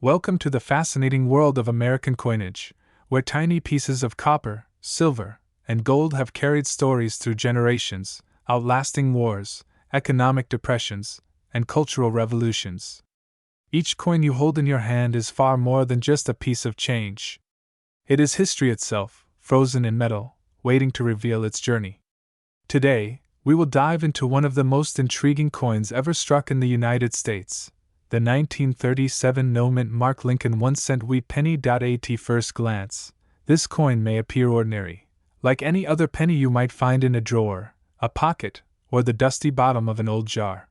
Welcome to the fascinating world of American coinage, where tiny pieces of copper, silver, and gold have carried stories through generations, outlasting wars, economic depressions, and cultural revolutions. Each coin you hold in your hand is far more than just a piece of change. It is history itself, frozen in metal, waiting to reveal its journey. Today, we will dive into one of the most intriguing coins ever struck in the United States, the 1937 no-mint Mark Lincoln 1-cent wheat penny. At first glance, this coin may appear ordinary, like any other penny you might find in a drawer, a pocket, or the dusty bottom of an old jar.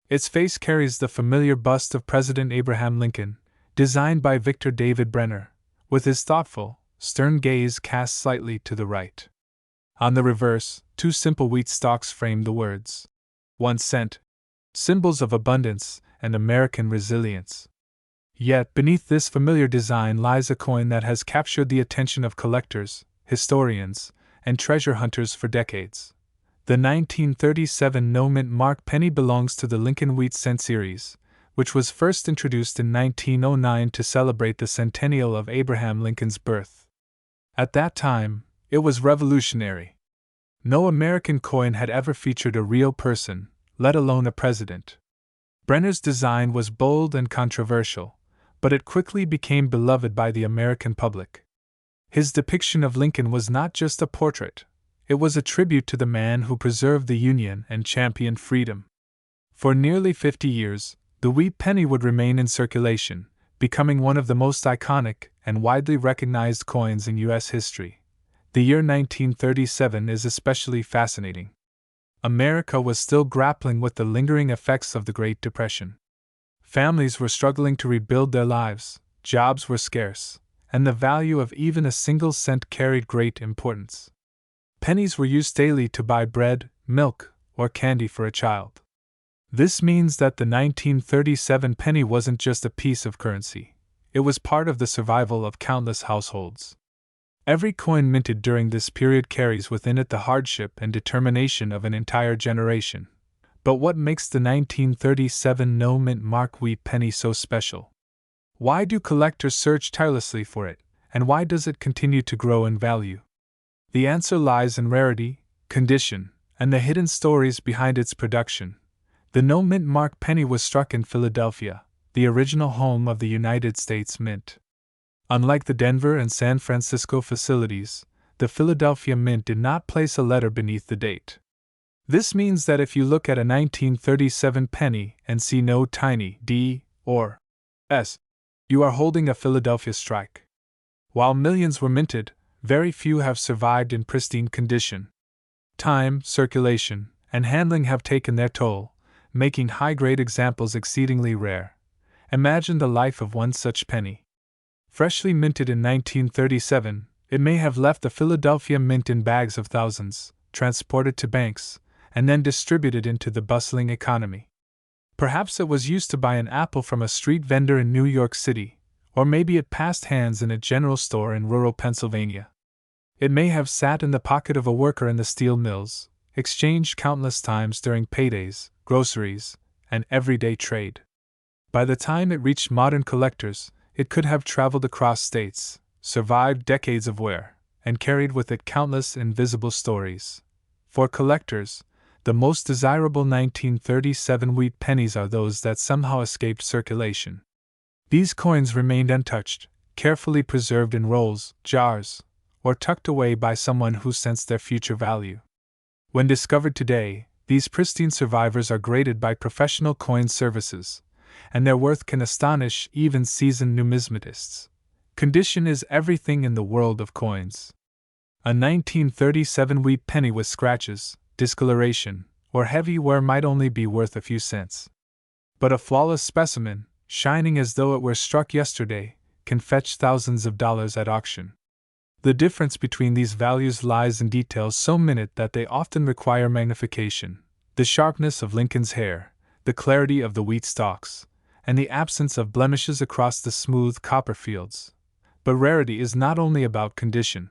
Its face carries the familiar bust of President Abraham Lincoln, designed by Victor David Brenner, with his thoughtful, stern gaze cast slightly to the right. On the reverse, two simple wheat stalks frame the words 1 cent, symbols of abundance and American resilience. Yet beneath this familiar design lies a coin that has captured the attention of collectors, historians, and treasure hunters for decades. The 1937 no-mint Mark penny belongs to the Lincoln Wheat Cent series, which was first introduced in 1909 to celebrate the centennial of Abraham Lincoln's birth. At that time, it was revolutionary. No American coin had ever featured a real person, let alone a president. Brenner's design was bold and controversial, but it quickly became beloved by the American public. His depiction of Lincoln was not just a portrait, it was a tribute to the man who preserved the Union and championed freedom. For nearly 50 years, the wheat penny would remain in circulation, becoming one of the most iconic and widely recognized coins in U.S. history. The year 1937 is especially fascinating. America was still grappling with the lingering effects of the Great Depression. Families were struggling to rebuild their lives, jobs were scarce, and the value of even a single cent carried great importance. Pennies were used daily to buy bread, milk, or candy for a child. This means that the 1937 penny wasn't just a piece of currency, it was part of the survival of countless households. Every coin minted during this period carries within it the hardship and determination of an entire generation. But what makes the 1937 no-mint Mark wheat penny so special? Why do collectors search tirelessly for it, and why does it continue to grow in value? The answer lies in rarity, condition, and the hidden stories behind its production. The no-mint Mark penny was struck in Philadelphia, the original home of the United States Mint. Unlike the Denver and San Francisco facilities, the Philadelphia Mint did not place a letter beneath the date. This means that if you look at a 1937 penny and see no tiny D or S, you are holding a Philadelphia strike. While millions were minted, very few have survived in pristine condition. Time, circulation, and handling have taken their toll, making high-grade examples exceedingly rare. Imagine the life of one such penny. Freshly minted in 1937, it may have left the Philadelphia Mint in bags of thousands, transported to banks, and then distributed into the bustling economy. Perhaps it was used to buy an apple from a street vendor in New York City, or maybe it passed hands in a general store in rural Pennsylvania. It may have sat in the pocket of a worker in the steel mills, exchanged countless times during paydays, groceries, and everyday trade. By the time it reached modern collectors, it could have traveled across states, survived decades of wear, and carried with it countless invisible stories. For collectors, the most desirable 1937 wheat pennies are those that somehow escaped circulation. These coins remained untouched, carefully preserved in rolls, jars, or tucked away by someone who sensed their future value. When discovered today, these pristine survivors are graded by professional coin services, and their worth can astonish even seasoned numismatists. Condition is everything in the world of coins. A 1937 wheat penny with scratches, discoloration, or heavy wear might only be worth a few cents. But a flawless specimen, shining as though it were struck yesterday, can fetch thousands of dollars at auction. The difference between these values lies in details so minute that they often require magnification: the sharpness of Lincoln's hair, the clarity of the wheat stalks, and the absence of blemishes across the smooth copper fields. But rarity is not only about condition.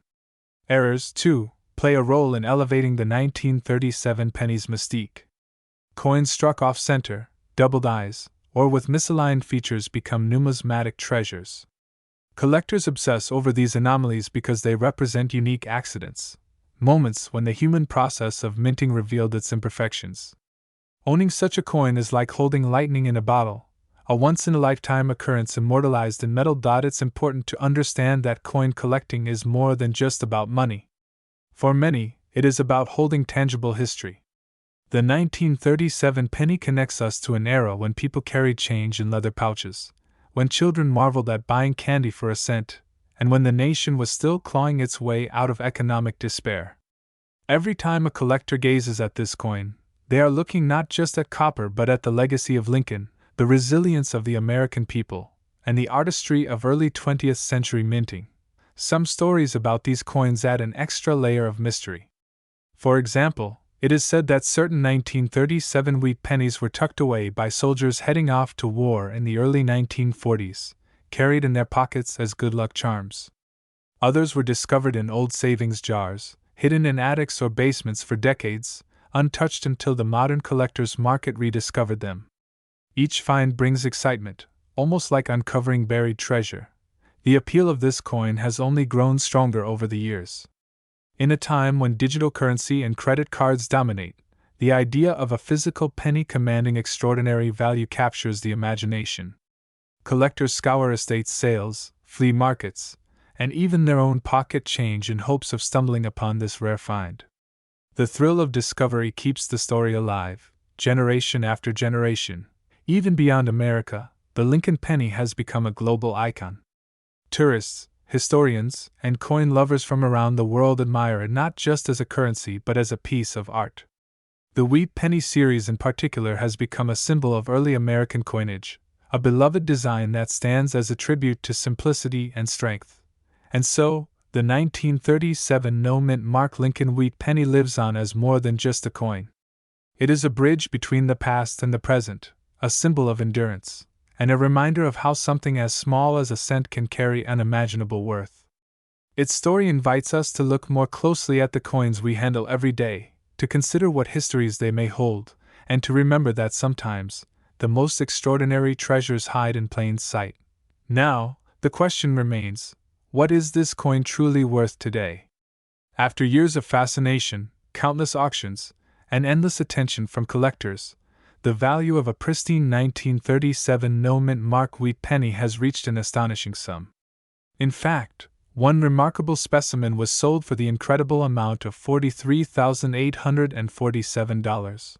Errors, too, play a role in elevating the 1937 penny's mystique. Coins struck off-center, doubled eyes, or with misaligned features become numismatic treasures. Collectors obsess over these anomalies because they represent unique accidents, moments when the human process of minting revealed its imperfections. Owning such a coin is like holding lightning in a bottle, a once-in-a-lifetime occurrence immortalized in metal. It's important to understand that coin collecting is more than just about money. For many, it is about holding tangible history. The 1937 penny connects us to an era when people carried change in leather pouches, when children marveled at buying candy for a cent, and when the nation was still clawing its way out of economic despair. Every time a collector gazes at this coin, they are looking not just at copper but at the legacy of Lincoln, the resilience of the American people, and the artistry of early 20th century minting. Some stories about these coins add an extra layer of mystery. For example, it is said that certain 1937 wheat pennies were tucked away by soldiers heading off to war in the early 1940s, carried in their pockets as good luck charms. Others were discovered in old savings jars, hidden in attics or basements for decades, untouched until the modern collector's market rediscovered them. Each find brings excitement, almost like uncovering buried treasure. The appeal of this coin has only grown stronger over the years. In a time when digital currency and credit cards dominate, the idea of a physical penny commanding extraordinary value captures the imagination. Collectors scour estate sales, flea markets, and even their own pocket change in hopes of stumbling upon this rare find. The thrill of discovery keeps the story alive, generation after generation. Even beyond America, the Lincoln penny has become a global icon. Tourists, historians, and coin lovers from around the world admire it not just as a currency but as a piece of art. The wheat penny series in particular has become a symbol of early American coinage, a beloved design that stands as a tribute to simplicity and strength. And so, the 1937 no-mint mark Lincoln wheat penny lives on as more than just a coin. It is a bridge between the past and the present, a symbol of endurance, and a reminder of how something as small as a cent can carry unimaginable worth. Its story invites us to look more closely at the coins we handle every day, to consider what histories they may hold, and to remember that sometimes, the most extraordinary treasures hide in plain sight. Now, the question remains, what is this coin truly worth today? After years of fascination, countless auctions, and endless attention from collectors, the value of a pristine 1937 no-mint mark wheat penny has reached an astonishing sum. In fact, one remarkable specimen was sold for the incredible amount of $43,847.